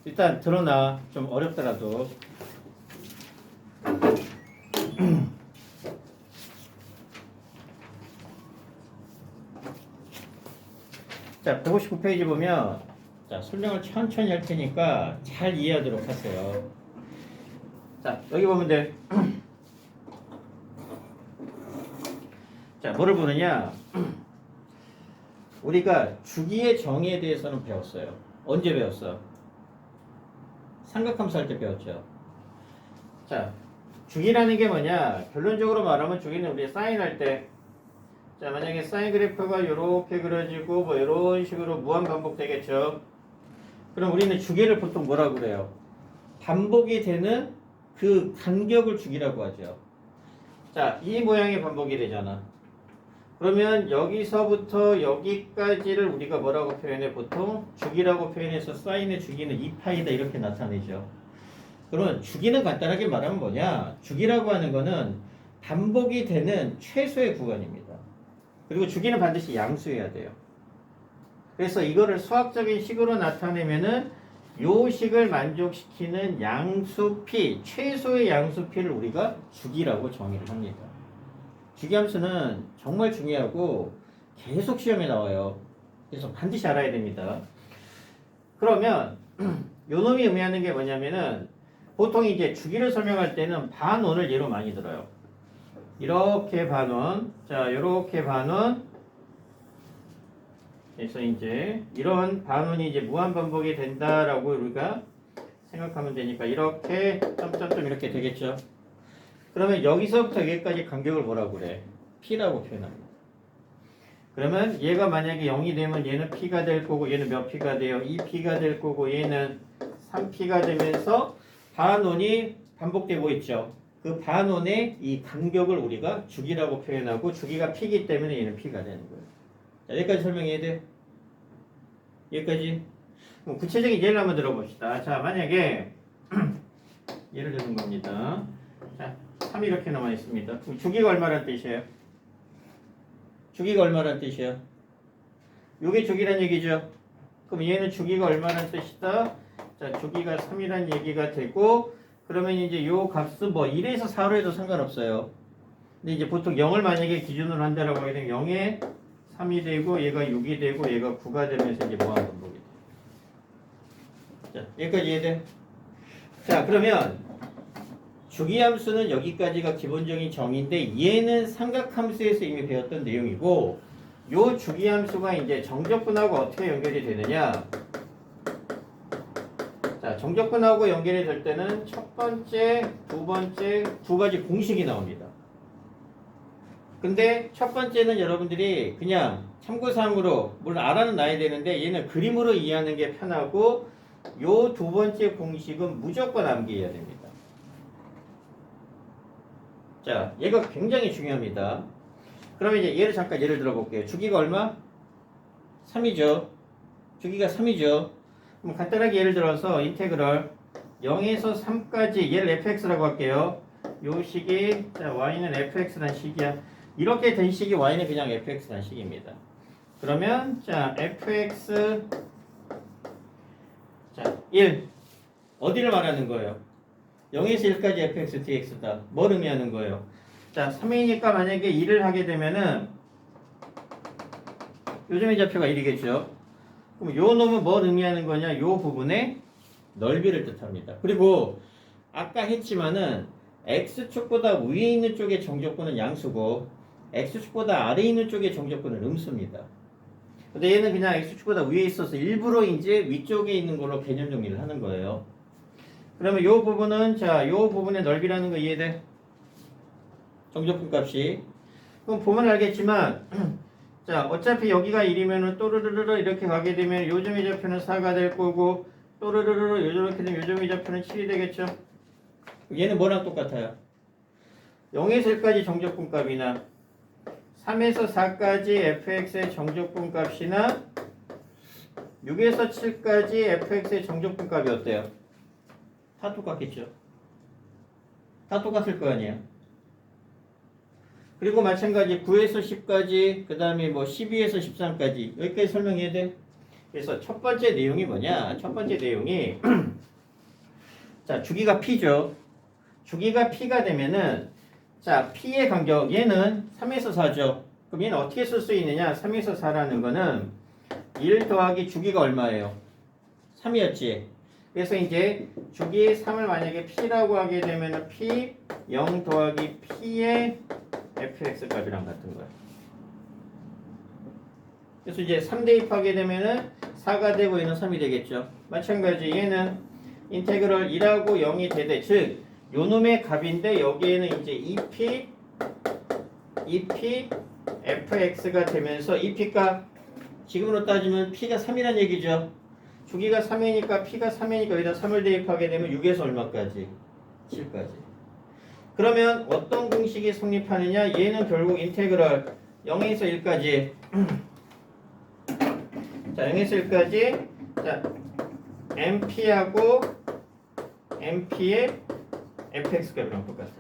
일단 드러나. 좀 어렵더라도. 자, 159페이지 보면 자, 설명을 천천히 할 테니까 잘 이해하도록 하세요. 자, 여기 보면 돼. 자, 뭐를 보느냐? 우리가 주기의 정의에 대해서는 배웠어요. 언제 배웠어? 삼각함수 할 때 배웠죠. 자, 주기라는 게 뭐냐? 결론적으로 말하면 주기는 우리 사인할 때, 자, 만약에 사인 그래프가 이렇게 그려지고 뭐 이런 식으로 무한 반복되겠죠. 그럼 우리는 주기를 보통 뭐라고 그래요? 반복이 되는 그 간격을 주기라고 하죠. 자, 이 모양의 반복이 되잖아. 그러면 여기서부터 여기까지를 우리가 뭐라고 표현해? 보통 주기라고 표현해서 사인의 주기는 2파이다 이렇게 나타내죠. 그러면 주기는 간단하게 말하면 뭐냐? 주기라고 하는 거는 반복이 되는 최소의 구간입니다. 그리고 주기는 반드시 양수여야 돼요. 그래서 이거를 수학적인 식으로 나타내면은 요 식을 만족시키는 양수 p, 최소의 양수 p를 우리가 주기라고 정의를 합니다. 주기함수는 정말 중요하고 계속 시험에 나와요. 그래서 반드시 알아야 됩니다. 그러면 요 놈이 의미하는 게 뭐냐면은 보통 이제 주기를 설명할 때는 반원을 예로 많이 들어요. 이렇게 반원, 자, 요렇게 반원. 그래서 이제 이런 반원이 이제 무한 반복이 된다라고 우리가 생각하면 되니까 이렇게 점점점 이렇게 되겠죠. 그러면 여기서부터 여기까지 간격을 뭐라고 그래? P라고 표현합니다. 그러면 얘가 만약에 0이 되면 얘는 P가 될 거고 얘는 몇 P가 돼요? 2P가 될 거고 얘는 3P가 되면서 반원이 반복되고 있죠. 그 반원의 이 간격을 우리가 주기라고 표현하고 주기가 P이기 때문에 얘는 P가 되는 거예요. 자, 여기까지 설명해야 돼? 여기까지? 그럼 구체적인 예를 한번 들어봅시다. 자, 만약에 예를 드는 겁니다. 자, 3이 이렇게 남아 있습니다. 주기가 얼마란 뜻이에요? 주기가 얼마란 뜻이에요? 요게 주기란 얘기죠. 그럼 얘는 주기가 얼마란 뜻이다? 자, 주기가 3이란 얘기가 되고 그러면 이제 요 값은 뭐 1에서 4로 해도 상관없어요. 근데 이제 보통 0을 만약에 기준으로 한다라고 하게 되면 0에 3이 되고 얘가 6이 되고 얘가 9가 되면서 이제 무한 반복이 돼요. 자, 여기까지 이해돼? 자, 그러면 주기함수는 여기까지가 기본적인 정의인데 얘는 삼각함수에서 이미 배웠던 내용이고 요 주기함수가 이제 정적분하고 어떻게 연결이 되느냐? 자, 정적분하고 연결이 될 때는 첫 번째, 두 번째 두 가지 공식이 나옵니다. 근데 첫 번째는 여러분들이 그냥 참고사항으로 물론 알아는 놔야 되는데 얘는 그림으로 이해하는 게 편하고 요 두 번째 공식은 무조건 암기해야 됩니다. 자, 얘가 굉장히 중요합니다. 그러면 이제 얘를 잠깐 예를 들어 볼게요. 주기가 얼마? 3이죠. 주기가 3이죠. 그럼 간단하게 예를 들어서 인테그럴 0에서 3까지 얘를 fx라고 할게요. 요 식이 자, y는 fx란 식이야. 이렇게 된 식이 y는 그냥 fx란 식입니다. 그러면 자, fx 자, 1 어디를 말하는 거예요? 0에서 1까지 fx dx다. 뭘 의미하는 거예요? 자, 3이니까 만약에 1을 하게 되면은 요즘의 좌표가 1이겠죠. 그럼 요 놈은 뭘 의미하는 거냐? 요 부분의 넓이를 뜻합니다. 그리고 아까 했지만은 x축보다 위에 있는 쪽의 정적분은 양수고 x축보다 아래에 있는 쪽의 정적분은 음수입니다. 근데 얘는 그냥 x축보다 위에 있어서 일부러 이제 위쪽에 있는 걸로 개념 정리를 하는 거예요. 그러면 요 부분은 자, 요 부분의 넓이라는 거 이해돼? 정적분 값이. 그럼 보면 알겠지만 자, 어차피 여기가 1이면은 또르르르 이렇게 가게 되면 요점의 좌표는 4가 될 거고 또르르르 이렇게 되면 요점의 좌표는 7이 되겠죠. 얘는 뭐랑 똑같아요? 0에서 1까지 정적분 값이나 3에서 4까지 fx의 정적분 값이나 6에서 7까지 fx의 정적분 값이 어때요? 다 똑같겠죠. 다 똑같을 거 아니에요. 그리고 마찬가지 9에서 10까지 그 다음에 뭐 12에서 13까지 여기까지 설명해야 돼. 그래서 첫 번째 내용이 뭐냐? 첫 번째 내용이 자, 주기가 P죠. 주기가 P가 되면은 자, P의 간격 얘는 3에서 4죠. 그럼 얘는 어떻게 쓸 수 있느냐? 3에서 4라는 거는 1 더하기 주기가 얼마예요? 3이었지. 그래서 이제 주기 3을 만약에 P라고 하게 되면은 P 0 더하기 P의 fx 값이랑 같은 거야. 그래서 이제 3 대입하게 되면은 4가 되고 얘는 3이 되겠죠. 마찬가지 얘는 인테그럴 1하고 0이 되되 즉 요놈의 값인데 여기에는 이제 2p fx가 되면서 2p가 지금으로 따지면 p가 3이란 얘기죠. 주기가 3이니까 p가 3이니까 여기다 3을 대입하게 되면 6에서 얼마까지? 7까지. 그러면 어떤 공식이 성립하느냐? 얘는 결국 인테그럴 0에서 1까지 자 0에서 1까지 자 MP하고 MP의 fx 값이랑 똑같죠.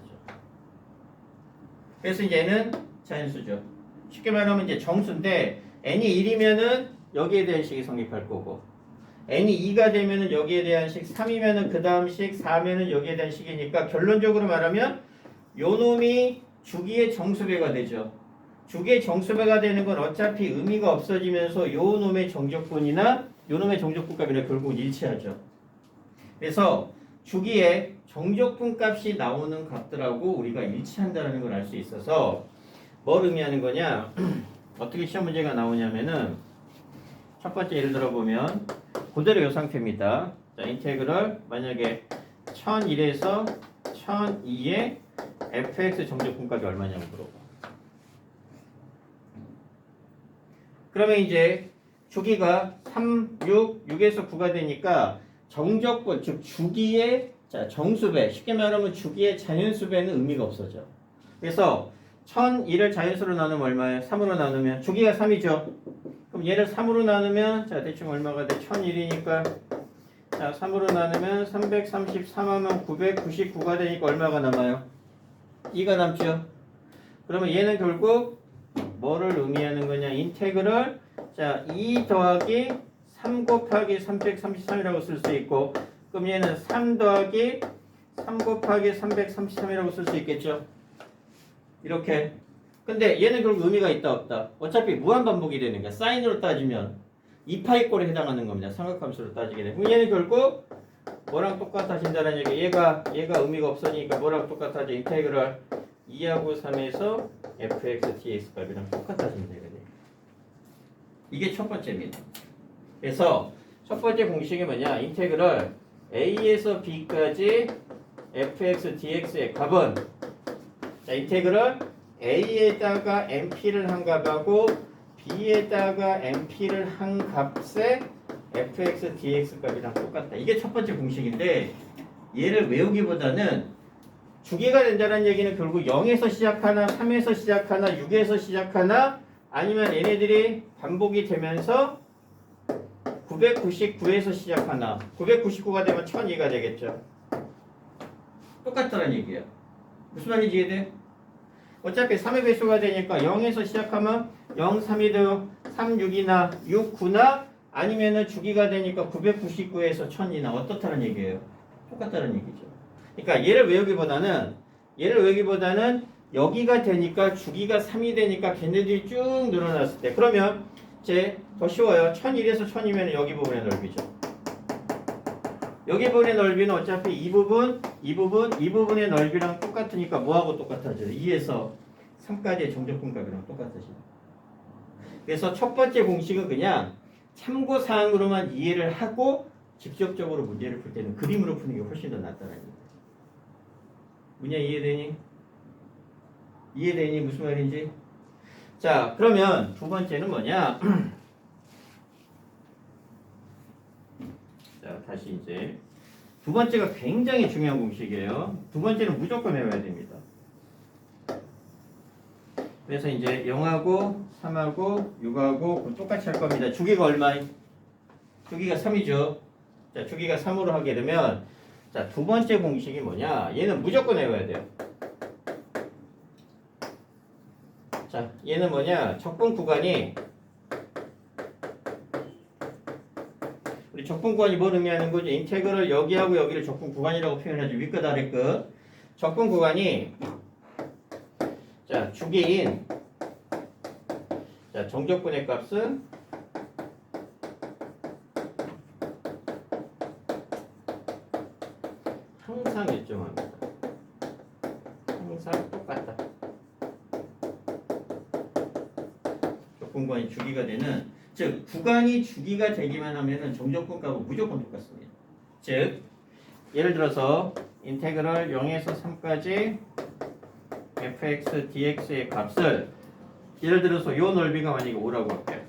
그래서 이제 얘는 자연수죠. 쉽게 말하면 이제 정수인데 n이 1이면은 여기에 대한 식이 성립할 거고 n이 2가 되면은 여기에 대한 식 3이면은 그 다음 식 4면은 여기에 대한 식이니까 결론적으로 말하면 요 놈이 주기의 정수배가 되죠. 주기의 정수배가 되는 건 어차피 의미가 없어지면서 요 놈의 정적분이나 요 놈의 정적분 값이랑 결국은 일치하죠. 그래서 주기의 정적분 값이 나오는 값들하고 우리가 일치한다는 걸 알 수 있어서 뭘 의미하는 거냐? 어떻게 시험 문제가 나오냐면은 첫 번째 예를 들어 보면 그대로 이 상태입니다. 자, 인테그럴 만약에 1001에서 1002의 fx 정적분 값이 얼마냐고 물어봐. 그러면 이제 주기가 3, 6, 6에서 9가 되니까 정적분, 즉 주기의 자, 정수배, 쉽게 말하면 주기의 자연수배는 의미가 없어져. 그래서 1001을 자연수로 나누면 얼마예요? 3으로 나누면 주기가 3이죠. 그럼 얘를 3으로 나누면 자 대충 얼마가 돼? 1001이니까 자 3으로 나누면 333하면 999가 되니까 얼마가 남아요? 2가 남죠. 그러면 얘는 결국 뭐를 의미하는 거냐? 인테그럴 자 2 더하기 3 곱하기 333이라고 쓸 수 있고 그럼 얘는 3 더하기 3 곱하기 333이라고 쓸 수 있겠죠. 이렇게. 근데 얘는 결국 의미가 있다 없다. 어차피 무한반복이 되는 거야. 사인으로 따지면 2파이꼴에 해당하는 겁니다. 삼각함수로 따지게 되면. 그럼 얘는 결국 뭐랑 똑같아진다는 얘기. 얘가 의미가 없으니까 뭐랑 똑같아져. 인테그럴 2하고 3에서 fx dx 값이랑 똑같아지면 되거든요. 이게 첫 번째입니다. 그래서 첫 번째 공식이 뭐냐? 인테그럴 a에서 b까지 fx dx의 값은 자, 인테그럴 a에다가 MP를 한 값하고 b에다가 MP를 한 값의 fx dx 값이랑 똑같다. 이게 첫 번째 공식인데 얘를 외우기보다는 주기가 된다는 얘기는 결국 0에서 시작하나 3에서 시작하나 6에서 시작하나 아니면 얘네들이 반복이 되면서 999에서 시작하나 999가 되면 1002가 되겠죠. 똑같다는 얘기야. 무슨 말인지 이해돼? 어차피 3의 배수가 되니까 0에서 시작하면 0, 3이도 3, 6이나 6, 9나 아니면은 주기가 되니까 999에서 1000이나 어떻다는 얘기예요? 똑같다는 얘기죠. 그러니까 얘를 외우기보다는 여기가 되니까 주기가 3이 되니까 걔네들이 쭉 늘어났을 때 그러면 이제 더 쉬워요. 1001에서 1002면 여기 부분의 넓이죠. 여기 부분의 넓이는 어차피 이 부분의 넓이랑 똑같으니까 뭐하고 똑같아져요? 2에서 3까지의 정적분 값이랑 똑같아져요. 그래서 첫 번째 공식은 그냥 참고사항으로만 이해를 하고 직접적으로 문제를 풀 때는 그림으로 푸는 게 훨씬 더 낫다는 얘기예요. 문제 이해되니? 무슨 말인지? 자, 그러면 두 번째는 뭐냐? 자, 다시 이제 두 번째가 굉장히 중요한 공식이에요. 두 번째는 무조건 외워야 됩니다. 그래서 이제 0하고 3하고 6하고 똑같이 할 겁니다. 주기가 얼마이? 주기가 3이죠. 자, 주기가 3으로 하게 되면 자, 두 번째 공식이 뭐냐? 얘는 무조건 외워야 돼요. 자, 얘는 뭐냐? 적분 구간이 적분 구간이 뭘 의미하는 거죠? 인테그럴 여기하고 여기를 적분 구간이라고 표현하죠. 윗끝 아래끝. 적분 구간이 자 주기인 자 정적분의 값은 항상 일정합니다. 항상 똑같다. 적분 구간이 주기가 되는 즉 구간이 주기가 되기만 하면은 정적분 값은 무조건 똑같습니다. 즉 예를 들어서 인테그럴 0에서 3까지 fx dx의 값을 예를 들어서 이 넓이가 만약에 5라고 할게요.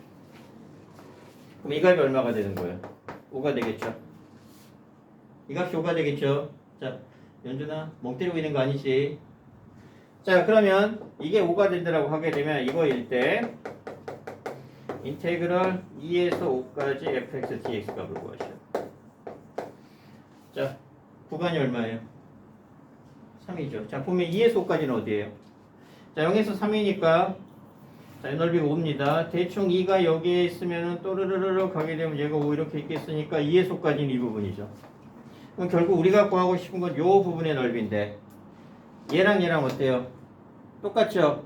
그럼 이 값이 얼마가 되는 거예요? 5가 되겠죠. 이 값이 5가 되겠죠. 자, 연준아 멍 때리고 있는 거 아니지? 자, 그러면 이게 5가 된다고 하게 되면 이거일 때 인테그럴 2에서 5까지 fx dx 값을 구하시오. 자, 구간이 얼마예요? 3이죠. 자, 보면 2에서 5까지는 어디예요? 자, 0에서 3이니까 자, 이 넓이가 5입니다. 대충 2가 여기에 있으면은 또르르르 가게 되면 얘가 5 이렇게 있겠으니까 2에서 5까지는 이 부분이죠. 그럼 결국 우리가 구하고 싶은 건 이 부분의 넓이인데 얘랑 얘랑 어때요? 똑같죠?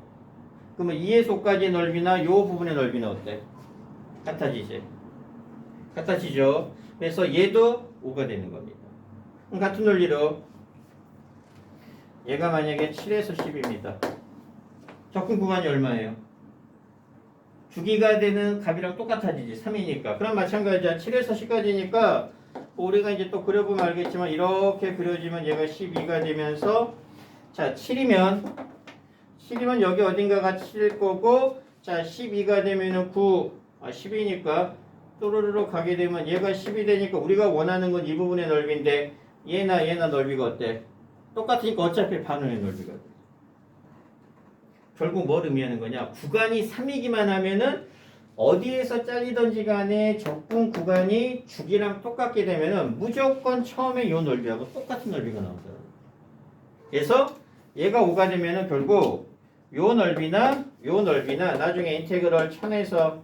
그러면 2에서 5까지의 넓이나 이 부분의 넓이는 어때? 같아지지? 같아지죠? 그래서 얘도 5가 되는 겁니다. 그럼 같은 논리로 얘가 만약에 7에서 10입니다. 적분 구간이 얼마예요? 주기가 되는 값이랑 똑같아지지. 3이니까. 그럼 마찬가지야. 7에서 10까지니까 우리가 이제 또 그려보면 알겠지만 이렇게 그려지면 얘가 12가 되면서 자 7이면 여기 어딘가가 7일 거고 자 12가 되면은 10이니까 또르르르 가게 되면 얘가 10이 되니까 우리가 원하는 건 이 부분의 넓이인데 얘나 넓이가 어때? 똑같으니까 어차피 반원의 넓이가 돼. 결국 뭘 의미하는 거냐? 구간이 3이기만 하면은 어디에서 잘리던지 간에 적분 구간이 주기랑 똑같게 되면은 무조건 처음에 이 넓이하고 똑같은 넓이가 나온다. 그래서 얘가 5가 되면은 결국 요 넓이나 나중에 인테그럴 1000에서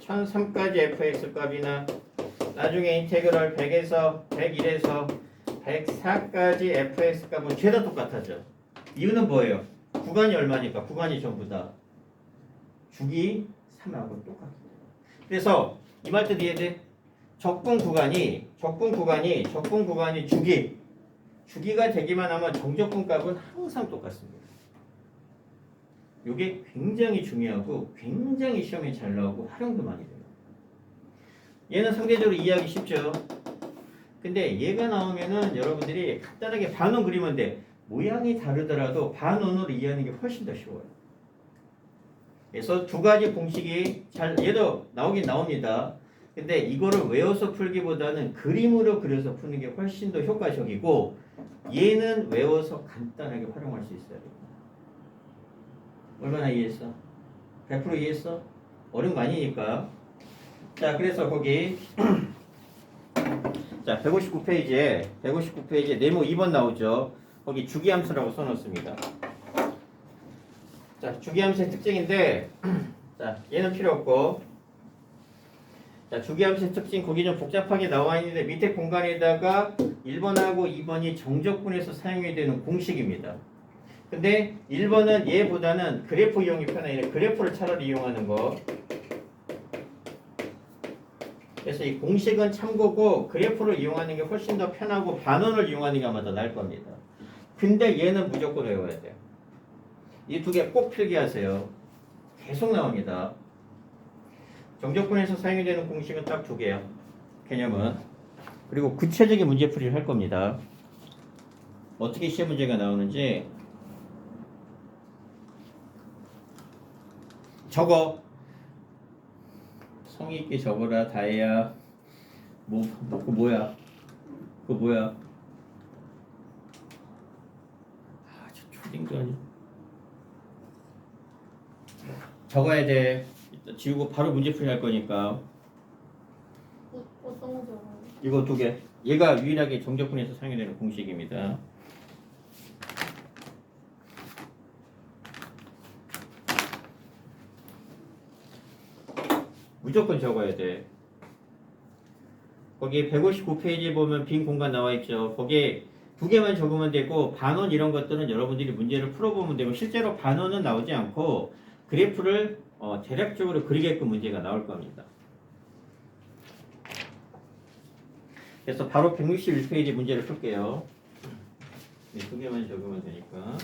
1003까지 fx 값이나 나중에 인테그럴 100에서 101에서 104까지 fx 값은 죄다 똑같아져. 이유는 뭐예요? 구간이 얼마니까? 구간이 전부 다 주기 3하고 똑같아. 그래서 이 말 뜻 이해돼? 적분 구간이 주기가 되기만 하면 정적분 값은 항상 똑같습니다. 이게 굉장히 중요하고 굉장히 시험에 잘 나오고 활용도 많이 돼요. 얘는 상대적으로 이해하기 쉽죠. 근데 얘가 나오면은 여러분들이 간단하게 반원 그리면 돼. 모양이 다르더라도 반원으로 이해하는 게 훨씬 더 쉬워요. 그래서 두 가지 공식이 얘도 나오긴 나옵니다. 근데 이거를 외워서 풀기보다는 그림으로 그려서 푸는 게 훨씬 더 효과적이고 얘는 외워서 간단하게 활용할 수 있어야 돼요. 얼마나 이해했어? 100% 이해했어? 어려운 거 아니니까. 자, 그래서 거기 자 159페이지에 네모 2번 나오죠. 거기 주기함수라고 써놓습니다. 자, 주기함수의 특징인데 자, 얘는 필요 없고 자, 주기함수의 특징 거기 좀 복잡하게 나와 있는데 밑에 공간에다가 1번하고 2번이 정적분에서 사용이 되는 공식입니다. 근데 1번은 얘보다는 그래프 이용이 편하니까 그래프를 차라리 이용하는 거. 그래서 이 공식은 참고고 그래프를 이용하는 게 훨씬 더 편하고 반원을 이용하는 게 아마 더 나을 겁니다. 근데 얘는 무조건 외워야 돼요. 이 두 개 꼭 필기하세요. 계속 나옵니다. 정적분에서 사용이 되는 공식은 딱 두 개요. 개념은. 그리고 구체적인 문제풀이를 할 겁니다. 어떻게 시험 문제가 나오는지 적어. 성의 있게 적어라. 다혜야. 그거 뭐야? 저 초딩도 아니야. 적어야 돼. 이따 지우고 바로 문제풀이 할 거니까. 어떤 거죠? 이거 두 개. 얘가 유일하게 정적분에서 사용이 되는 공식입니다. 무조건 적어야 돼. 거기에 159페이지에 보면 빈 공간 나와 있죠. 거기에 두 개만 적으면 되고 반원 이런 것들은 여러분들이 문제를 풀어보면 되고 실제로 반원은 나오지 않고 그래프를 대략적으로 그리게끔 문제가 나올 겁니다. 그래서 바로 161페이지 문제를 풀게요. 두 개만 적으면 되니까.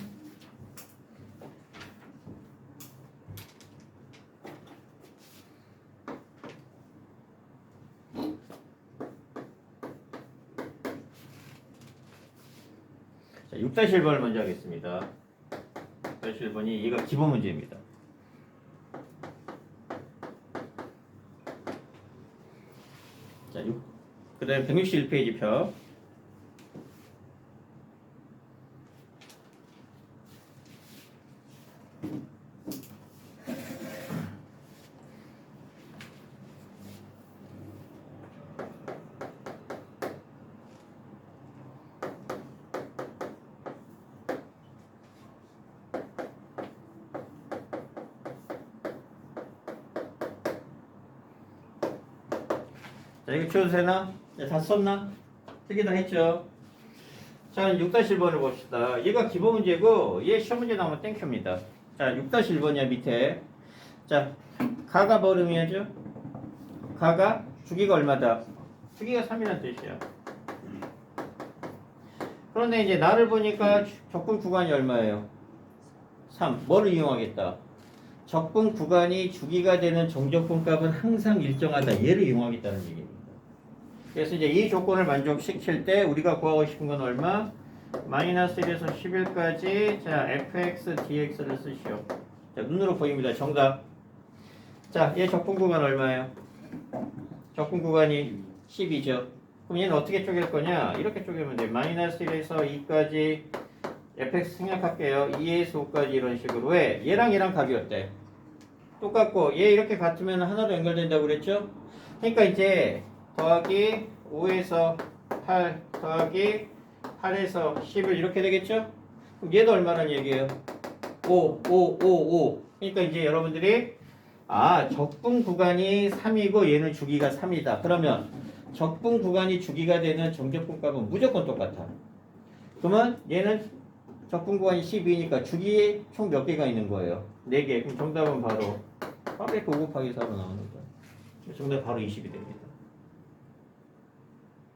자, 6-1번을 먼저 하겠습니다. 6-1번이 얘가 기본 문제입니다. 자, 그 다음에 161페이지 표. 자, 이거 지워도 되나? 다 썼나? 쓰기 다 했죠? 자, 6-1번을 봅시다. 얘가 기본 문제고, 얘 시험 문제 나오면 땡큐입니다. 자, 6-1번이야, 밑에. 자, 가가 버름이야죠? 가가 주기가 얼마다? 주기가 3이라는 뜻이야. 그런데 이제 나를 보니까 적분 구간이 얼마예요? 3. 뭐를 이용하겠다? 적분 구간이 주기가 되는 정적분 값은 항상 일정하다. 얘를 이용하겠다는 얘기입니다. 그래서 이제 이 조건을 만족시킬 때 우리가 구하고 싶은 건 얼마? 마이너스 1에서 11까지 자 fx dx를 쓰시오. 자 눈으로 보입니다. 정답. 자 얘 적분 구간 얼마예요? 적분 구간이 10이죠. 그럼 얘는 어떻게 쪼갤 거냐? 이렇게 쪼개면 돼. 마이너스 1에서 2까지 fx 생략할게요. 2에서 5까지 이런 식으로. 왜? 얘랑 얘랑 값이 어때? 똑같고 얘 이렇게 같으면 하나로 연결된다고 그랬죠? 그러니까 이제 더하기 5에서 8 더하기 8에서 11 이렇게 되겠죠? 그럼 얘도 얼마란 얘기예요? 5. 그러니까 이제 여러분들이 적분 구간이 3이고 얘는 주기가 3이다. 그러면 적분 구간이 주기가 되는 정적분 값은 무조건 똑같아. 그러면 얘는 적분 구간이 12니까 주기에 총 몇 개가 있는 거예요? 4개. 그럼 정답은 바로 405 곱하기 4로 나오는 거예요. 정답 바로 20이 됩니다.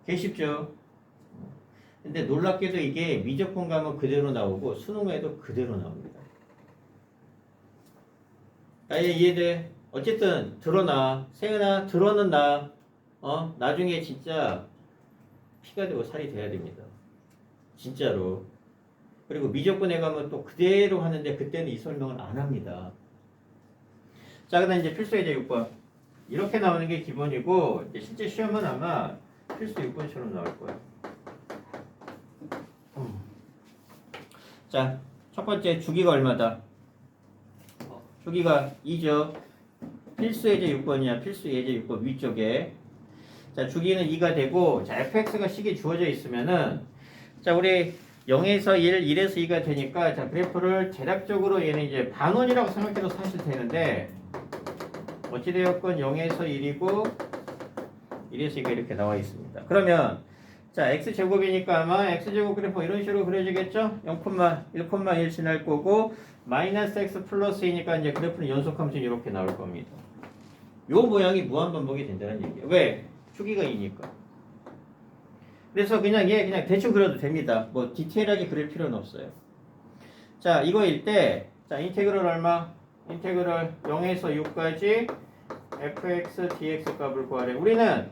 개 쉽죠? 근데 놀랍게도 이게 미적분 가면 그대로 나오고 수능에도 그대로 나옵니다. 아예 이해돼? 어쨌든 드러나. 세은아 드러는 나. 나중에 진짜 피가 되고 살이 돼야 됩니다. 진짜로. 그리고 미적분에 가면 또 그대로 하는데 그때는 이 설명을 안 합니다. 자, 그다음 이제 필수 예제 6번. 이렇게 나오는 게 기본이고 이제 실제 시험은 아마 필수 6번처럼 나올 거예요. 자, 첫 번째 주기가 얼마다? 주기가 2죠. 필수 예제 6번이야. 필수 예제 6번 위쪽에. 자, 주기는 2가 되고 자, fx가 식이 주어져 있으면은 자, 우리 0에서 1, 1에서 2가 되니까 자, 그래프를 대략적으로 얘는 이제 반원이라고 생각해도 사실 되는데 어찌되었건 0에서 1이고 1에서 2가 이렇게 나와 있습니다. 그러면 자 x제곱이니까 아마 x제곱 그래프 이런 식으로 그려지겠죠? 0,1,1 지날 거고 마이너스 x 플러스 2니까 이제 그래프는 연속함수 이렇게 나올 겁니다. 요 모양이 무한반복이 된다는 얘기예요. 왜? 주기가 2니까. 그래서 그냥 얘 그냥 대충 그려도 됩니다. 뭐 디테일하게 그릴 필요는 없어요. 자 이거일 때 자 인테그럴 얼마? 인테그럴 0에서 6까지 fx dx 값을 구하래. 우리는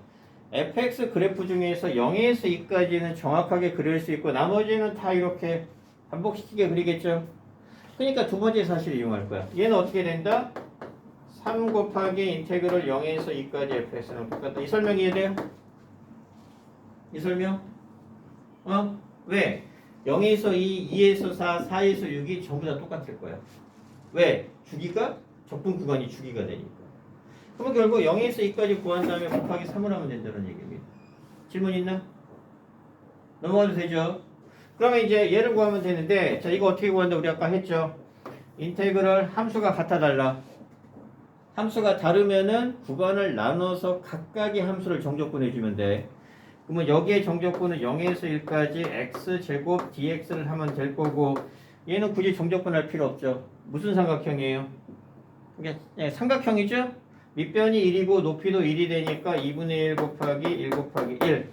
fx 그래프 중에서 0에서 2까지는 정확하게 그릴 수 있고 나머지는 다 이렇게 반복시키게 그리겠죠. 그러니까 두 번째 사실을 이용할 거야. 얘는 어떻게 된다? 3 곱하기 인테그럴 0에서 2까지 fx는 똑같다. 이 설명 이해돼요? 이 설명? 왜? 0에서 2, 2에서 4, 4에서 6이 전부 다 똑같을 거야. 왜? 주기가 적분 구간이 주기가 되니까. 그러면 결국 0에서 2까지 구한 다음에 곱하기 3을 하면 된다는 얘기입니다. 질문 있나? 넘어가도 되죠? 그러면 이제 얘를 구하면 되는데 자 이거 어떻게 구한다 우리 아까 했죠? 인테그럴 함수가 같아 달라. 함수가 다르면은 구간을 나눠서 각각의 함수를 정적분해 주면 돼. 그러면 여기에 정적분은 0에서 1까지 x제곱 dx를 하면 될 거고 얘는 굳이 정적분 할 필요 없죠. 무슨 삼각형이에요? 이게 삼각형이죠? 밑변이 1이고 높이도 1이 되니까 2분의 1 곱하기 1 곱하기 1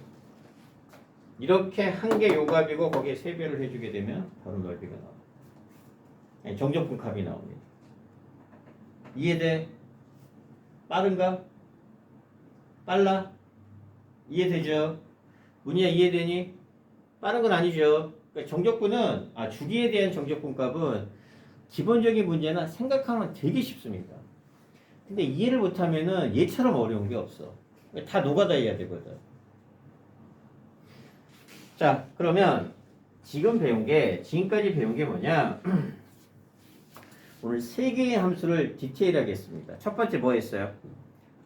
이렇게 한 개 요값이고 거기에 3배를 해주게 되면 바로 넓이가 나와요. 정적분 값이 나옵니다. 이해돼? 빠른가? 빨라? 이해되죠? 문희야 이해되니? 빠른 건 아니죠. 그러니까 정적분은 주기에 대한 정적분 값은 기본적인 문제는 생각하면 되게 쉽습니다. 근데 이해를 못하면은 얘처럼 어려운 게 없어. 다 노가다해야 되거든. 자, 그러면 지금까지 배운 게 뭐냐? 오늘 3개의 함수를 디테일하게 했습니다. 첫 번째 뭐 했어요?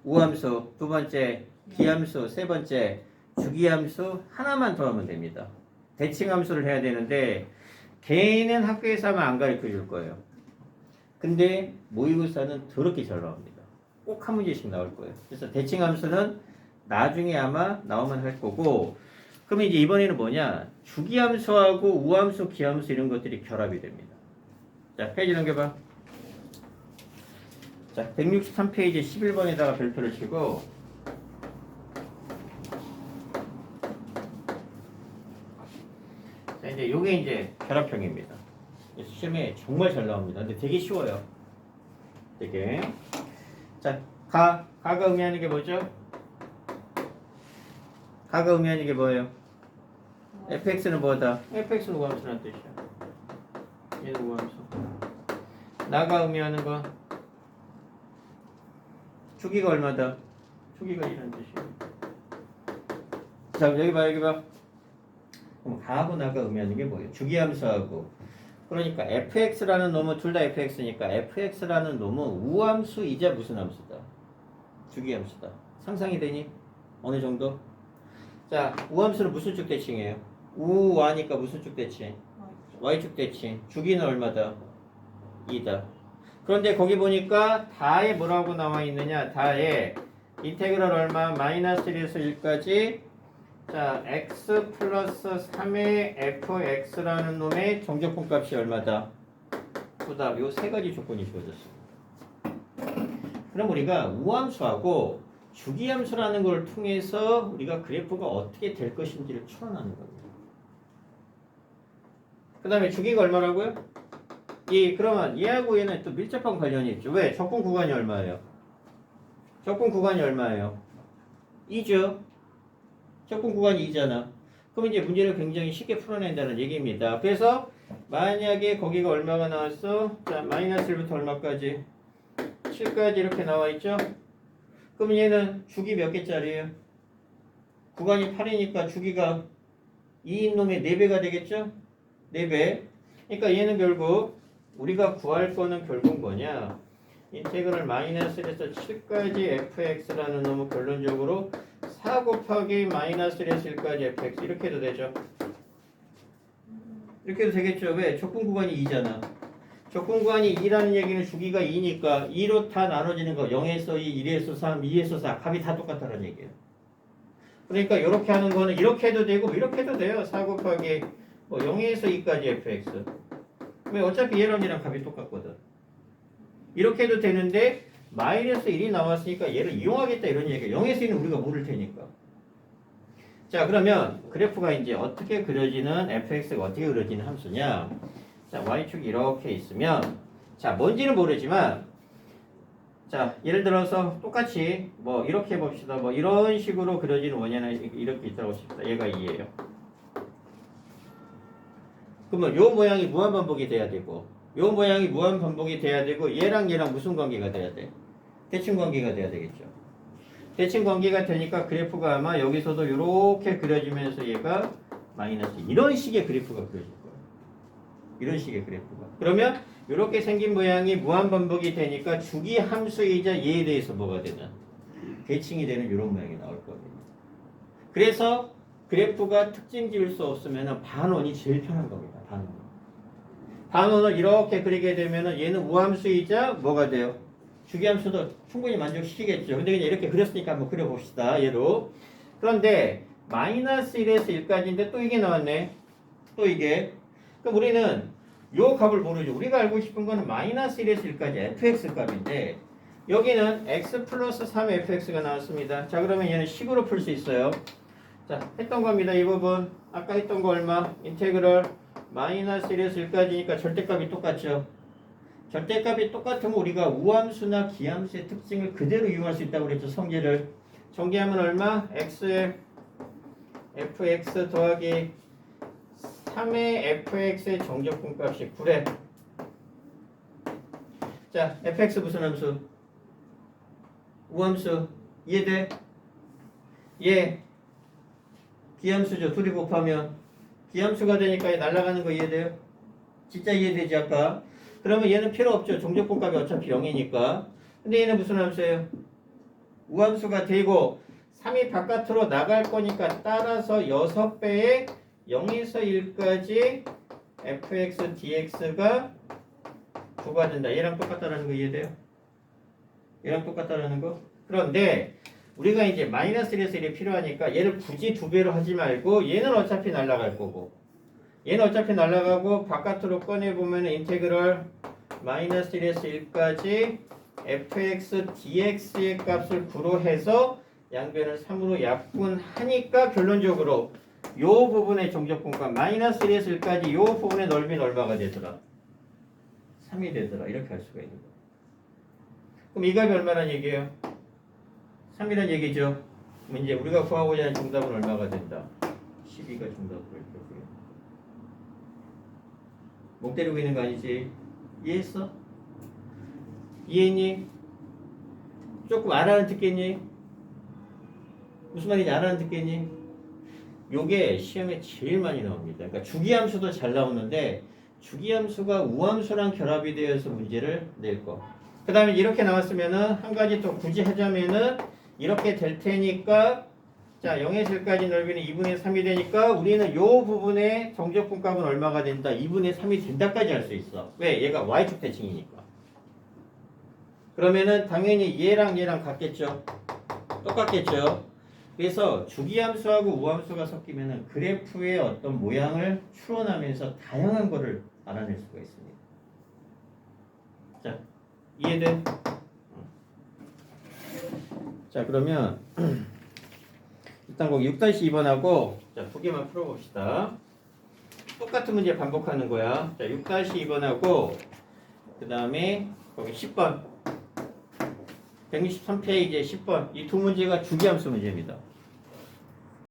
우함수, 두 번째 기함수, 세 번째 주기함수 하나만 더 하면 됩니다. 대칭함수를 해야 되는데 걔는 학교에서 하면 안 가르쳐 줄 거예요. 근데 모의고사는 더럽게 잘 나옵니다. 꼭 한 문제씩 나올 거예요. 그래서 대칭함수는 나중에 아마 나오면 할 거고 그러면 이제 이번에는 뭐냐? 주기함수하고 우함수, 기함수 이런 것들이 결합이 됩니다. 자, 페이지 넘겨봐. 자, 163페이지 11번에다가 별표를 치고 자, 이제 요게 이제 결합형입니다. 시험에 정말 잘 나옵니다. 근데 되게 쉬워요. 되게. 자, 가가 의미하는 게 뭐죠? 가가 의미하는 게 뭐예요? fx는 뭐다? fx는 우함수라는 뜻이야. 얘는 우함수. 나가 의미하는 거 주기가 얼마다? 주기가 이런 뜻이에요. 자, 여기 봐. 그럼 가하고 나가 의미하는 게 뭐예요? 주기함수하고. 그러니까 fx라는 놈은 둘 다 fx니까 fx라는 놈은 우함수이자 무슨 함수다? 주기함수다. 상상이 되니? 어느 정도? 자, 우함수는 무슨 쭉 대칭이에요? 우와니까 무슨 쭉 대칭? y축 대칭. 주기는 얼마다? 2다. 그런데 거기 보니까 다에 뭐라고 나와 있느냐? 다에 인테그럴 얼마? 마이너스 1에서 1까지 자, x 플러스 3의 fx라는 놈의 정적분 값이 얼마다? 보다 요 세 가지 조건이 주어졌습니다. 그럼 우리가 우함수하고 주기함수라는 걸 통해서 우리가 그래프가 어떻게 될 것인지를 추론하는 겁니다. 그 다음에 주기가 얼마라고요? 그러면 얘하고 얘는 또 밀접한 관련이 있죠. 왜? 적분 구간이 얼마예요? 적분 구간이 얼마예요? 2죠. 적분 구간이 2잖아. 그럼 이제 문제를 굉장히 쉽게 풀어낸다는 얘기입니다. 그래서 만약에 거기가 얼마가 나왔어? 자, 마이너스 1부터 얼마까지? 7까지 이렇게 나와 있죠? 그럼 얘는 주기 몇 개짜리예요? 구간이 8이니까 주기가 2인 놈의 4배가 되겠죠? 4배. 그러니까 얘는 결국 우리가 구할 거는 결국 뭐냐? 인테그럴 마이너스 1에서 7까지 fx라는 놈은 결론적으로 4 곱하기 마이너스 1에서 1까지 fx 이렇게 해도 되죠? 이렇게 해도 되겠죠? 왜? 적분 구간이 2잖아. 적분 구간이 2라는 얘기는 주기가 2니까 2로 다 나눠지는 거 0에서 2, 1에서 3, 2에서 4 값이 다 똑같다는 얘기예요. 그러니까 이렇게 하는 거는 이렇게 해도 되고 이렇게 해도 돼요. 4 곱하기 0에서 2까지 fx. 왜? 어차피 얘랑 얘랑 값이 똑같거든. 이렇게 해도 되는데 마이너스 1이 나왔으니까 얘를 이용하겠다 이런 얘기예요. 0에서 1은 우리가 모를 테니까. 자, 그러면 그래프가 이제 어떻게 그려지는 fx가 어떻게 그려지는 함수냐? 자, y축이 이렇게 있으면 자, 뭔지는 모르지만 자, 예를 들어서 똑같이 뭐 이렇게 해봅시다. 뭐 이런 식으로 그려지는 원인은 이렇게 있다고 칩시다. 얘가 2예요. 그러면 요 모양이 무한반복이 돼야 되고 요 모양이 무한반복이 돼야 되고 얘랑 무슨 관계가 돼야 돼? 대칭 관계가 돼야 되겠죠. 대칭 관계가 되니까 그래프가 아마 여기서도 이렇게 그려지면서 얘가 마이너스 이런 식의 그래프가 그려질 거예요. 이런 식의 그래프가. 그러면 이렇게 생긴 모양이 무한반복이 되니까 주기 함수이자 얘에 대해서 뭐가 되는? 대칭이 되는 이런 모양이 나올 겁니다. 그래서 그래프가 특징 지을 수 없으면 반원이 제일 편한 겁니다. 반원을 이렇게 그리게 되면 얘는 우함수이자 뭐가 돼요? 주기함수도 충분히 만족시키겠죠. 근데 그냥 이렇게 그렸으니까 한번 그려봅시다. 얘로. 그런데 마이너스 1에서 1까지인데 또 이게 나왔네. 또 이게. 그럼 우리는 요 값을 모르죠. 우리가 알고 싶은 거는 마이너스 1에서 1까지 fx 값인데 여기는 x 플러스 3fx가 나왔습니다. 자, 그러면 얘는 식으로 풀 수 있어요. 자, 했던 겁니다. 이 부분. 아까 했던 거 얼마? 인테그럴 마이너스 1에서 1까지니까 절대값이 똑같죠. 절대값이 똑같으면 우리가 우함수나 기함수의 특징을 그대로 이용할 수 있다고 그랬죠. 성질을. 정리하면 얼마? x의 fx 더하기 3의 fx의 정적분 값이 9래. 자, fx 무슨 함수? 우함수. 이해돼? 얘 기함수죠. 둘이 곱하면 기함수가 되니까 얘 날아가는 거 이해돼요? 진짜 이해되지 아까? 그러면 얘는 필요 없죠. 정적분 값이 어차피 0이니까. 근데 얘는 무슨 함수예요? 우함수가 되고 3이 바깥으로 나갈 거니까 따라서 6배의 0에서 1까지 fx dx가 9가 된다. 얘랑 똑같다라는 거 이해돼요? 얘랑 똑같다라는 거? 그런데 우리가 이제 마이너스 1에서 1이 필요하니까 얘를 굳이 2배로 하지 말고 얘는 어차피 날아갈 거고 얘는 어차피 날아가고 바깥으로 꺼내보면 인테그럴 마이너스 1에서 1까지 fx dx의 값을 9로 해서 양변을 3으로 약분하니까 결론적으로 요 부분의 정적분값 마이너스 1에서 1까지 요 부분의 넓이는 얼마가 되더라? 3이 되더라. 이렇게 할 수가 있는 거야. 그럼 이 값이 얼마란 얘기예요? 3이란 얘기죠. 그럼 이제 우리가 구하고자 하는 정답은 얼마가 된다? 12가 정답으로 있고요. 목 때리고 있는 거 아니지? 이해했어? 이해했니? 조금 알아듣겠니? 무슨 말인지 알아듣겠니? 요게 시험에 제일 많이 나옵니다. 그러니까 주기함수도 잘 나오는데 주기함수가 우함수랑 결합이 되어서 문제를 낼 거. 그 다음에 이렇게 나왔으면은 한 가지 또 굳이 하자면은 이렇게 될 테니까 자 0에서 1까지 넓이는 2분의 3이 되니까 우리는 요 부분의 정적분 값은 얼마가 된다? 2분의 3이 된다까지 할 수 있어. 왜? 얘가 y축 대칭이니까. 그러면은 당연히 얘랑 같겠죠. 똑같겠죠. 그래서 주기함수하고 우함수가 섞이면은 그래프의 어떤 모양을 추론하면서 다양한 거를 알아낼 수가 있습니다. 자, 이해돼? 자, 그러면 일단 거기 6-2번하고 자, 두 개만 풀어봅시다. 똑같은 문제 반복하는 거야. 자, 6-2번하고 그 다음에 거기 10번 163페이지에 10번 이 두 문제가 주기함수 문제입니다.